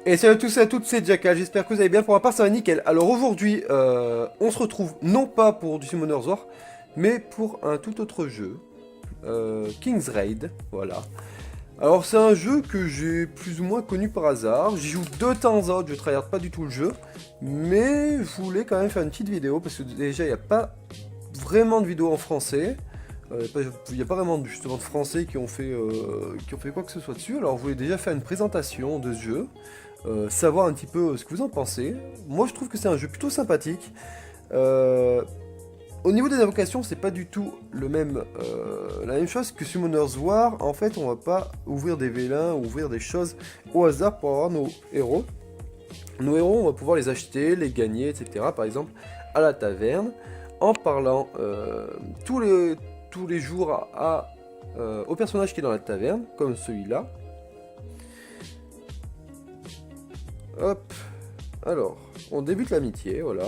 Et salut à tous et à toutes, c'est Jackal, j'espère que vous allez bien, pour ma part ça va nickel. Alors aujourd'hui, on se retrouve non pas pour du Summoner's War, mais pour un tout autre jeu, King's Raid, voilà. Alors c'est un jeu que j'ai plus ou moins connu par hasard, j'y joue de temps en temps, je tryhard pas du tout le jeu, mais je voulais quand même faire une petite vidéo, parce que déjà il n'y a pas vraiment de vidéos en français. Il n'y a pas vraiment justement de français qui ont fait quoi que ce soit dessus, alors je voulais déjà faire une présentation de ce jeu, savoir un petit peu ce que vous en pensez. Moi je trouve que c'est un jeu plutôt sympathique. Euh, Au niveau des invocations, c'est pas du tout la même chose que Summoner's War. En fait, on va pas ouvrir des vélins, ouvrir des choses au hasard pour avoir nos héros. Nos héros, on va pouvoir les acheter, les gagner, etc. Par exemple, à la taverne, en parlant tous les jours au personnage qui est dans la taverne, comme celui-là. Hop, alors, on débute l'amitié, voilà.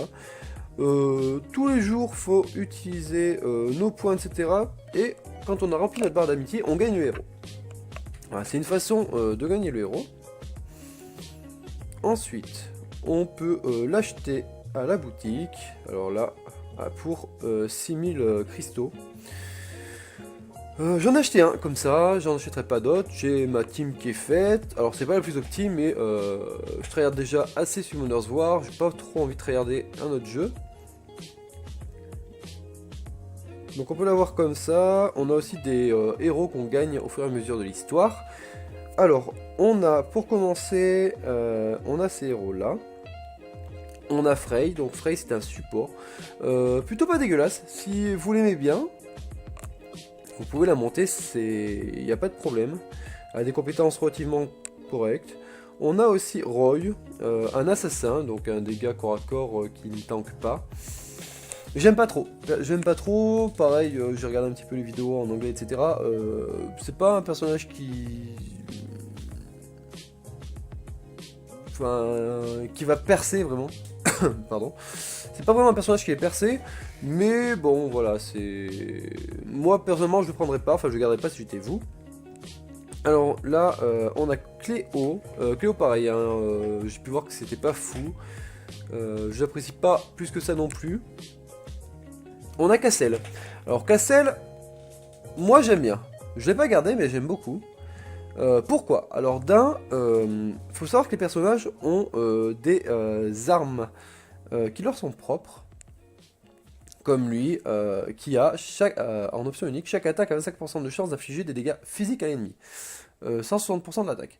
Tous les jours, faut utiliser nos points, etc. Et quand on a rempli notre barre d'amitié, on gagne le héros. Voilà, c'est une façon de gagner le héros. Ensuite, on peut l'acheter à la boutique. Alors là, pour 6000 cristaux. J'en ai acheté un comme ça, j'en achèterai pas d'autres, j'ai ma team qui est faite, alors c'est pas la plus optime mais je tryhard déjà assez Summoner's War, j'ai pas trop envie de tryharder un autre jeu. Donc on peut l'avoir comme ça, on a aussi des héros qu'on gagne au fur et à mesure de l'histoire. Alors, on a, pour commencer, on a ces héros là. On a Frey, donc Frey c'est un support, plutôt pas dégueulasse, si vous l'aimez bien. Vous pouvez la monter, il n'y a pas de problème. Elle a des compétences relativement correctes. On a aussi Roy, un assassin, donc un dégât corps à corps qui ne tank pas. J'aime pas trop. J'aime pas trop. Pareil, j'ai regardé un petit peu les vidéos en anglais, etc. C'est pas un personnage qui va percer vraiment. Pardon. C'est pas vraiment un personnage qui est percé, mais bon, voilà, c'est... Moi, personnellement, je le prendrais pas, enfin, je le garderais pas si j'étais vous. Alors là, on a Cléo. Cléo, pareil, hein, j'ai pu voir que c'était pas fou. J'apprécie pas plus que ça non plus. On a Cassel. Alors Cassel, moi j'aime bien. Je l'ai pas gardé, mais j'aime beaucoup. Pourquoi? Alors d'un, faut savoir que les personnages ont des armes qui leur sont propres, comme lui, qui a en option unique, chaque attaque a 25% de chance d'infliger des dégâts physiques à l'ennemi, 160% de l'attaque.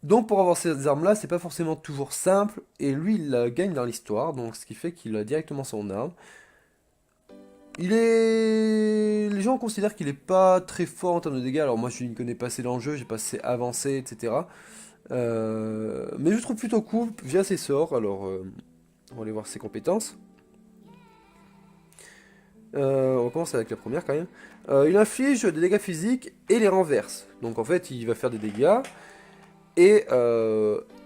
Donc pour avoir ces armes là, c'est pas forcément toujours simple, et lui il la gagne dans l'histoire, donc ce qui fait qu'il a directement son arme. Les gens considèrent qu'il est pas très fort en termes de dégâts, alors moi je ne connais pas assez dans le jeu, j'ai pas assez avancé, etc. Mais je le trouve plutôt cool via ses sorts, alors on va aller voir ses compétences. On commence avec la première quand même. Il inflige des dégâts physiques et les renverse. Donc en fait il va faire des dégâts et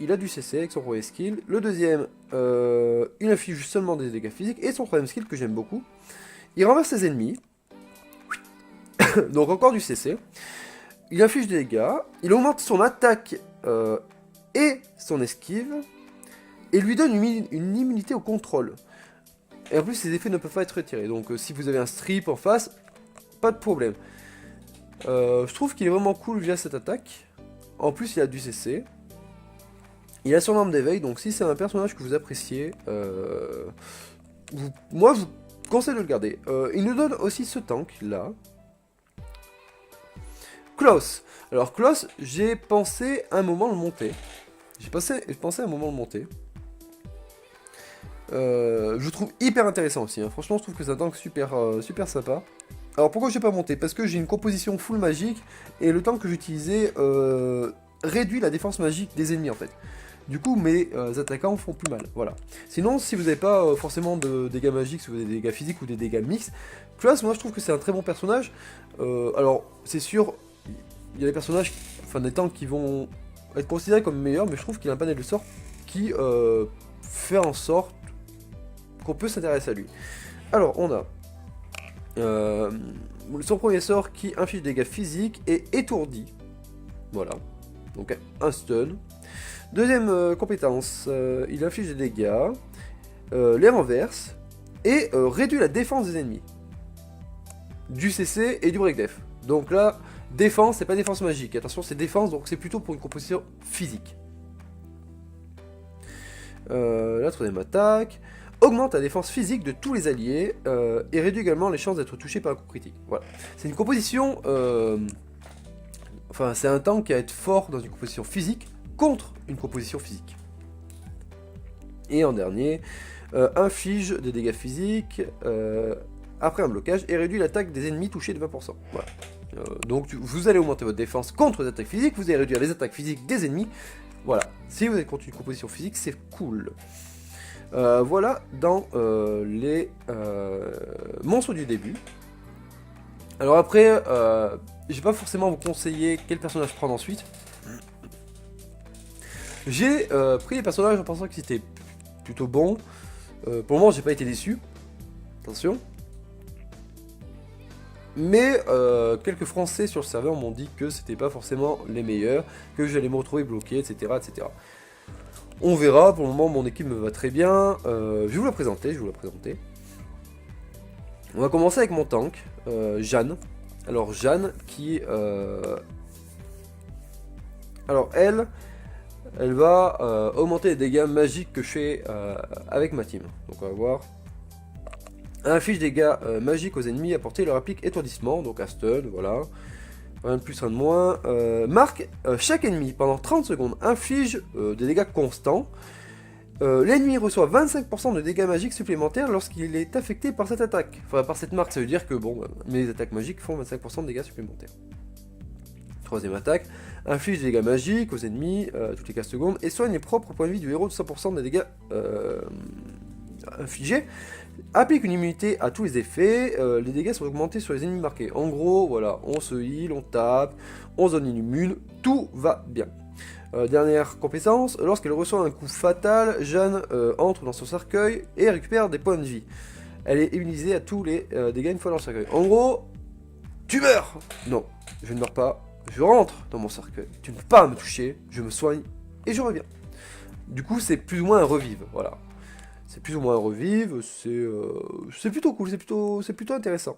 il a du CC avec son premier skill. Le deuxième, il inflige seulement des dégâts physiques et son troisième skill que j'aime beaucoup. Il renverse ses ennemis. Donc encore du CC. Il inflige des dégâts. Il augmente son attaque et son esquive. Et lui donne une immunité au contrôle. Et en plus, ces effets ne peuvent pas être retirés. Donc, si vous avez un strip en face, pas de problème. Je trouve qu'il est vraiment cool via cette attaque. En plus, il a du CC. Il a son arme d'éveil. Donc, si c'est un personnage que vous appréciez, moi, je vous conseille de le garder. Il nous donne aussi ce tank là. Klaus. Alors, Klaus, j'ai pensé un moment le monter. J'ai pensé un moment le monter. Je trouve hyper intéressant aussi, hein. Franchement je trouve que c'est un tank super sympa. Alors pourquoi j'ai pas monté? Parce que j'ai une composition full magique et le tank que j'utilisais réduit la défense magique des ennemis en fait. Du coup mes attaquants font plus mal, voilà. Sinon si vous n'avez pas forcément de dégâts magiques, si vous avez des dégâts physiques ou des dégâts mixtes, Klaus moi je trouve que c'est un très bon personnage. Alors c'est sûr, il y a des personnages, enfin des tanks qui vont être considérés comme meilleurs, mais je trouve qu'il a un panel de sorts qui fait en sorte qu'on peut s'intéresser à lui. Alors, on a son premier sort qui inflige des dégâts physiques et étourdi. Voilà. donc un stun. Deuxième compétence, il inflige des dégâts, les renverse, et réduit la défense des ennemis. Du CC et du break def. Donc là, défense, c'est pas défense magique. Attention, c'est défense, donc c'est plutôt pour une composition physique. La troisième attaque augmente la défense physique de tous les alliés et réduit également les chances d'être touché par un coup critique. Voilà. C'est une composition... Enfin, c'est un tank qui va être fort dans une composition physique contre une composition physique. Et en dernier, inflige des dégâts physiques après un blocage et réduit l'attaque des ennemis touchés de 20%. Voilà. Donc vous allez augmenter votre défense contre les attaques physiques, vous allez réduire les attaques physiques des ennemis. Voilà, si vous êtes contre une composition physique, c'est cool. Voilà dans les monstres du début. Alors après, je vais pas forcément vous conseiller quel personnage prendre ensuite. J'ai pris les personnages en pensant qu'ils étaient plutôt bons. Pour le moment, j'ai pas été déçu. Attention. Mais quelques Français sur le serveur m'ont dit que c'était pas forcément les meilleurs, que j'allais me retrouver bloqué, etc., etc. On verra, pour le moment mon équipe me va très bien. Je vais vous la présenter, On va commencer avec mon tank, Jeanne. Alors Jeanne qui... Alors elle va augmenter les dégâts magiques que je fais avec ma team. Donc on va voir. Inflige des dégâts magiques aux ennemis, apporter leur applique étourdissement, donc un stun, voilà. Rien de plus, rien de moins. Marque, chaque ennemi pendant 30 secondes inflige des dégâts constants. L'ennemi reçoit 25% de dégâts magiques supplémentaires lorsqu'il est affecté par cette attaque. Enfin, par cette marque, ça veut dire que bon, mes attaques magiques font 25% de dégâts supplémentaires. Troisième attaque, inflige des dégâts magiques aux ennemis toutes les 15 secondes et soigne les propres points de vie du héros de 100% des dégâts infligés. Applique une immunité à tous les effets, les dégâts sont augmentés sur les ennemis marqués. En gros, voilà, on se heal, on tape, on zone immune, tout va bien. Dernière compétence, lorsqu'elle reçoit un coup fatal, Jeanne entre dans son cercueil et récupère des points de vie. Elle est immunisée à tous les dégâts une fois dans le cercueil. En gros, tu meurs! Non, je ne meurs pas, je rentre dans mon cercueil. Tu ne peux pas me toucher, je me soigne et je reviens. Du coup, c'est plus ou moins un revive, voilà. C'est plus ou moins un revive, c'est plutôt cool, c'est plutôt intéressant.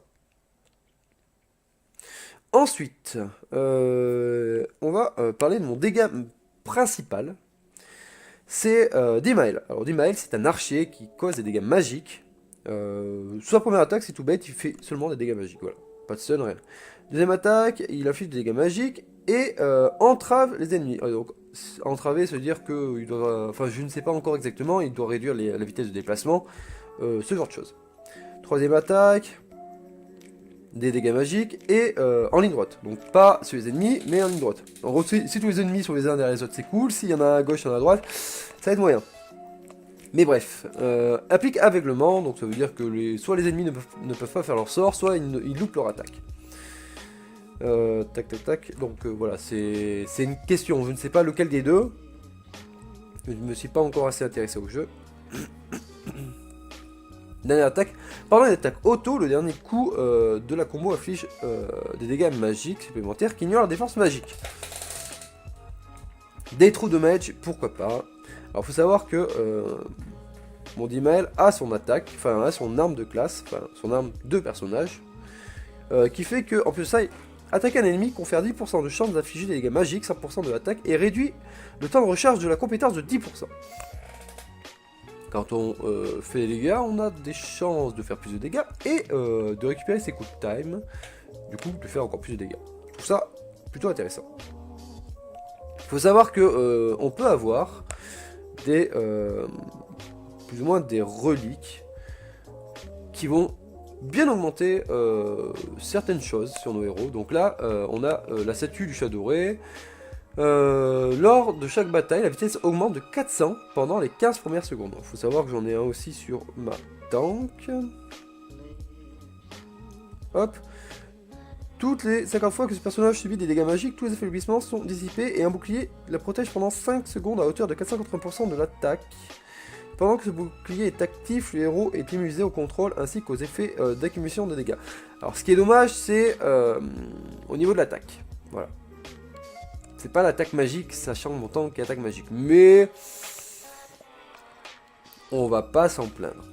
Ensuite, on va parler de mon dégât principal. C'est Dimael. Alors Dimael, c'est un archer qui cause des dégâts magiques. Sa première attaque, c'est tout bête, il fait seulement des dégâts magiques, voilà. Pas de stun, rien. Deuxième attaque, il inflige des dégâts magiques et entrave les ennemis. Donc, entraver, ça veut dire que il doit, enfin, je ne sais pas encore exactement, il doit réduire la vitesse de déplacement, ce genre de choses. Troisième attaque, des dégâts magiques et en ligne droite. Donc pas sur les ennemis, mais en ligne droite. En gros, si tous les ennemis sont les uns derrière les autres, c'est cool. S'il y en a à gauche, il y en a à droite, ça va être moyen. Mais bref, applique aveuglement, donc ça veut dire que soit les ennemis ne peuvent pas faire leur sort, soit ils loupent leur attaque. Tac tac tac, donc voilà, c'est une question, je ne sais pas lequel des deux. Je ne me suis pas encore assez intéressé au jeu. Dernière attaque, parlant d'attaque auto, le dernier coup de la combo affiche des dégâts magiques supplémentaires qui ignorent la défense magique. Des trous de mage, pourquoi pas. Alors faut savoir que mon Dimael a son attaque, enfin a son arme de classe, enfin son arme de personnage, qui fait que en plus de ça, attaquer un ennemi confère 10% de chance d'infliger des dégâts magiques, 5% de l'attaque, et réduit le temps de recharge de la compétence de 10%. Quand on fait des dégâts, on a des chances de faire plus de dégâts, et de récupérer ses coups de time, du coup de faire encore plus de dégâts. Je trouve ça plutôt intéressant. Il faut savoir que on peut avoir des plus ou moins des reliques qui vont bien augmenter certaines choses sur nos héros. Donc là, on a la statue du chat doré. Lors de chaque bataille, la vitesse augmente de 400 pendant les 15 premières secondes. Il faut savoir que j'en ai un aussi sur ma tank. Hop. Toutes les 50 fois que ce personnage subit des dégâts magiques, tous les affaiblissements sont dissipés et un bouclier la protège pendant 5 secondes à hauteur de 480% de l'attaque. Pendant que ce bouclier est actif, le héros est immunisé au contrôle ainsi qu'aux effets d'accumulation de dégâts. Alors ce qui est dommage, c'est au niveau de l'attaque. Voilà. C'est pas l'attaque magique, sachant mon tank qui attaque magique. Mais on va pas s'en plaindre.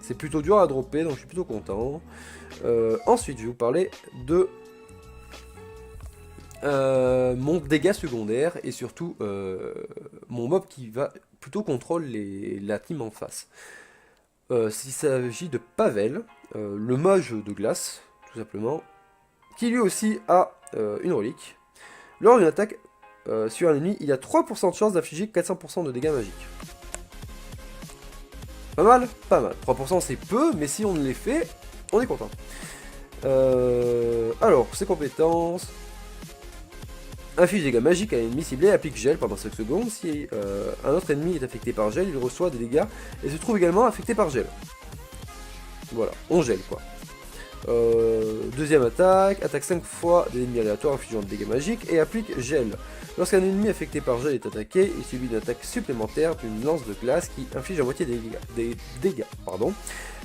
C'est plutôt dur à dropper, donc je suis plutôt content. Ensuite, je vais vous parler de mon dégât secondaire et surtout mon mob qui va plutôt contrôler la team en face. Il s'agit de Pavel, le mage de glace, tout simplement, qui lui aussi a une relique. Lors d'une attaque sur un ennemi, il a 3% de chance d'infliger 400% de dégâts magiques. Pas mal? Pas mal. 3% c'est peu, mais si on les fait, on est content. Alors, ses compétences. Inflige des dégâts magiques à un ennemi ciblé, applique gel pendant 5 secondes. Si un autre ennemi est affecté par gel, il reçoit des dégâts et se trouve également affecté par gel. Voilà, on gèle quoi. Deuxième attaque, attaque 5 fois des ennemis aléatoires infligeant des dégâts magiques et applique gel. Lorsqu'un ennemi affecté par gel est attaqué, il subit une attaque supplémentaire d'une lance de glace qui inflige à moitié des dégâts.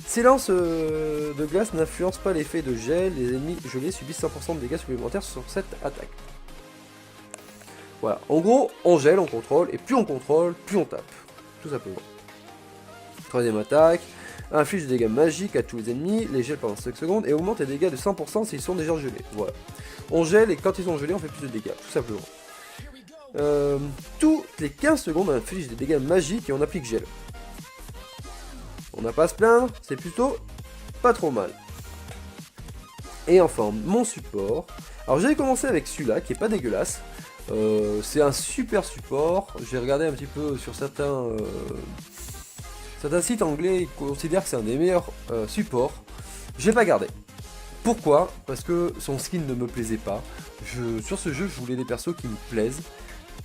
Ces lances de glace n'influencent pas l'effet de gel, les ennemis gelés subissent 100% de dégâts supplémentaires sur cette attaque. Voilà, en gros, on gèle, on contrôle, et plus on contrôle, plus on tape. Tout simplement. Troisième attaque, inflige des dégâts magiques à tous les ennemis, les gèle pendant 5 secondes, et augmente les dégâts de 100% s'ils sont déjà gelés. Voilà. On gèle, et quand ils sont gelés, on fait plus de dégâts, tout simplement. Toutes les 15 secondes, on inflige des dégâts magiques et on applique gel. On n'a pas à se plaindre, c'est plutôt pas trop mal. Et enfin, mon support. Alors j'avais commencé avec celui-là, qui est pas dégueulasse. C'est un super support. J'ai regardé un petit peu sur certains sites anglais, ils considèrent que c'est un des meilleurs supports. Je l'ai pas gardé. Pourquoi? Parce que son skin ne me plaisait pas. Sur ce jeu, je voulais des persos qui me plaisent.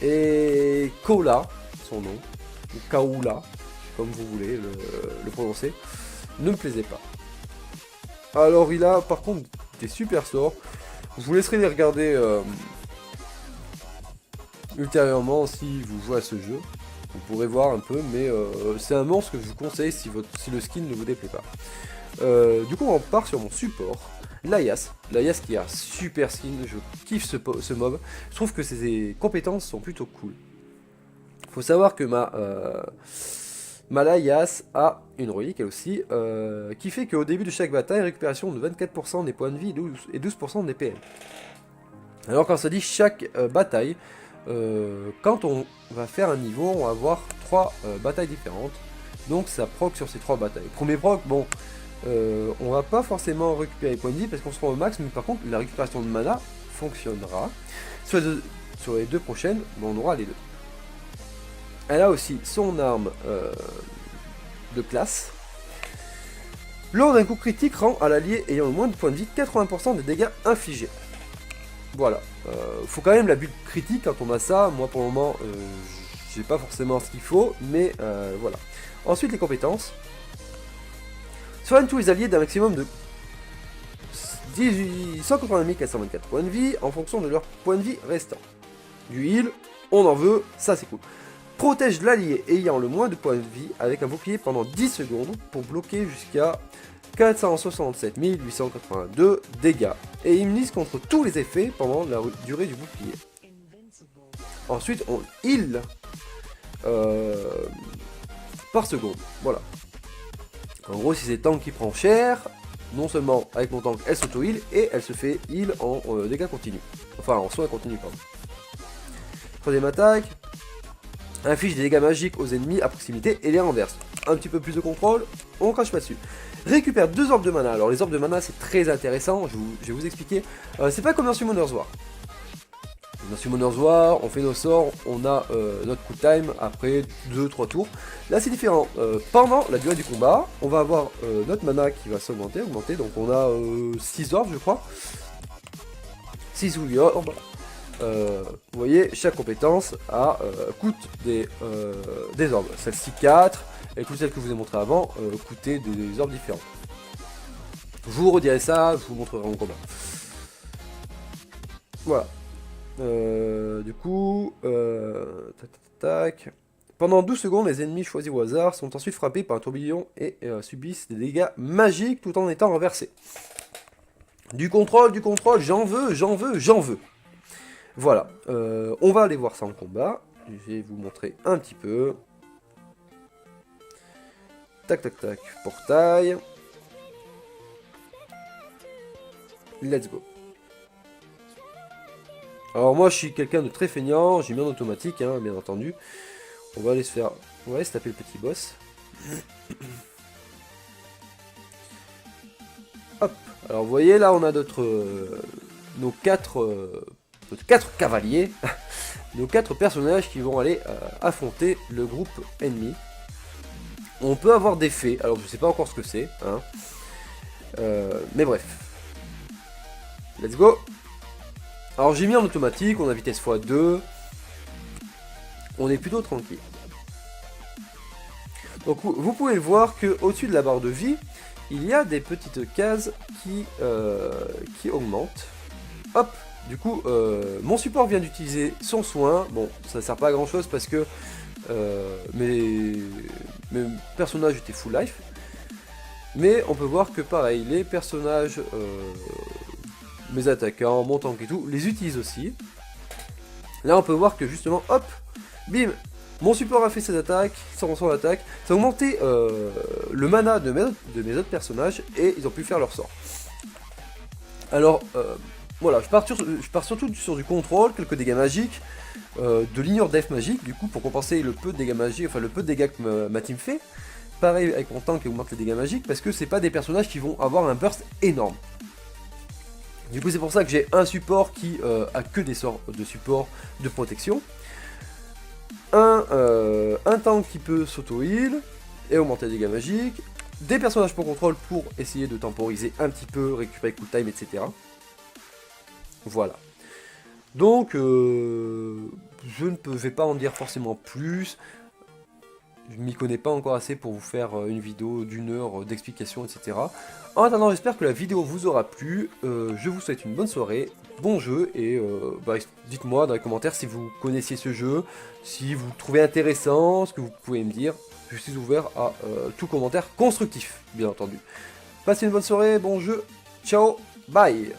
Et Kola, son nom, ou Kaoula, comme vous voulez le prononcer, ne me plaisait pas. Alors il a par contre des super sorts. Je vous laisserai les regarder ultérieurement si vous jouez à ce jeu. Vous pourrez voir un peu, mais c'est un monstre que je vous conseille si le skin ne vous déplaît pas. Du coup on part sur mon support. Layas qui a super skin, je kiffe ce mob. Je trouve que ses compétences sont plutôt cool. Faut savoir que ma Layas a une relique elle aussi, qui fait qu'au début de chaque bataille, récupération de 24% des points de vie et 12% des PL. Alors quand ça dit chaque bataille, quand on va faire un niveau, on va avoir 3 batailles différentes. Donc ça proc sur ces 3 batailles. Premier proc, bon, on va pas forcément récupérer les points de vie parce qu'on sera au max, mais par contre la récupération de mana fonctionnera. Sur les 2 prochaines, bon, on aura les 2. Elle a aussi son arme de classe. Lors d'un coup critique, rend à l'allié ayant le moins de points de vie 80% des dégâts infligés. Voilà. Faut quand même la build critique quand on a ça. Moi pour le moment, j'ai pas forcément ce qu'il faut, mais voilà. Ensuite les compétences. Soigne tous les alliés d'un maximum de 180 424 points de vie en fonction de leur point de vie restant. Du heal, on en veut, ça c'est cool. Protège l'allié ayant le moins de points de vie avec un bouclier pendant 10 secondes pour bloquer jusqu'à 467 882 dégâts. Et immunise contre tous les effets pendant la durée du bouclier. Ensuite on heal par seconde. Voilà. En gros, si c'est tank qui prend cher, non seulement avec mon tank elle s'auto-heal et elle se fait heal en dégâts continus. Enfin en soins continus, pardon. Troisième attaque. Inflige des dégâts magiques aux ennemis à proximité et les renverse. Un petit peu plus de contrôle, on crache pas dessus. Récupère 2 orbes de mana. Alors les orbes de mana c'est très intéressant, je vais vous expliquer. C'est pas comme dans Summoner's War. Dans Summoner's War, on fait nos sorts, on a notre coup de time après 2-3 tours. Là c'est différent. Pendant la durée du combat, on va avoir notre mana qui va s'augmenter, donc on a 6 orbes je crois. 6 ou 8 orbes. Vous voyez, chaque compétence coûte des orbes. Celle-ci 4, et toutes celles que je vous ai montré avant coûtaient des orbes différents. Je vous redirai ça, je vous montrerai en combat. Voilà. Du coup, tac. Pendant 12 secondes, les ennemis choisis au hasard sont ensuite frappés par un tourbillon et subissent des dégâts magiques tout en étant renversés. Du contrôle, j'en veux. Voilà, on va aller voir ça en combat. Je vais vous montrer un petit peu. Tac tac tac, portail. Let's go. Alors moi je suis quelqu'un de très feignant, j'ai mis en automatique, hein, bien entendu. On va aller se faire... On va aller se taper le petit boss. Hop. Alors vous voyez là on a nos quatre cavaliers. Nos 4 personnages qui vont aller affronter le groupe ennemi. On peut avoir des fées, alors je sais pas encore ce que c'est, hein. Mais bref. Let's go. Alors j'ai mis en automatique, on a vitesse x2. On est plutôt tranquille. Donc vous pouvez le voir que au-dessus de la barre de vie, il y a des petites cases qui augmentent. Hop. Du coup, mon support vient d'utiliser son soin. Bon, ça sert pas à grand chose parce que mes personnages étaient full life. Mais on peut voir que pareil, les personnages, mes attaquants, mon tank et tout, les utilisent aussi. Là on peut voir que justement, hop, bim, mon support a fait ses attaques, son attaque. Ça a augmenté le mana de mes autres personnages et ils ont pu faire leur sort. Alors, voilà, je pars surtout sur du contrôle, quelques dégâts magiques, de l'ignore def magique, du coup, pour compenser le peu de dégâts magiques, enfin le peu de dégâts que ma team fait. Pareil avec mon tank qui augmente les dégâts magiques, parce que c'est pas des personnages qui vont avoir un burst énorme. Du coup, c'est pour ça que j'ai un support qui a que des sorts de support de protection. Un tank qui peut s'auto-heal et augmenter les dégâts magiques. Des personnages pour contrôle pour essayer de temporiser un petit peu, récupérer coup de time, etc. Voilà. Donc, je ne vais pas en dire forcément plus. Je m'y connais pas encore assez pour vous faire une vidéo d'1 heure d'explication, etc. En attendant, j'espère que la vidéo vous aura plu. Je vous souhaite une bonne soirée, bon jeu, et dites-moi dans les commentaires si vous connaissiez ce jeu, si vous le trouvez intéressant, ce que vous pouvez me dire. Je suis ouvert à tout commentaire constructif, bien entendu. Passez une bonne soirée, bon jeu, ciao, bye.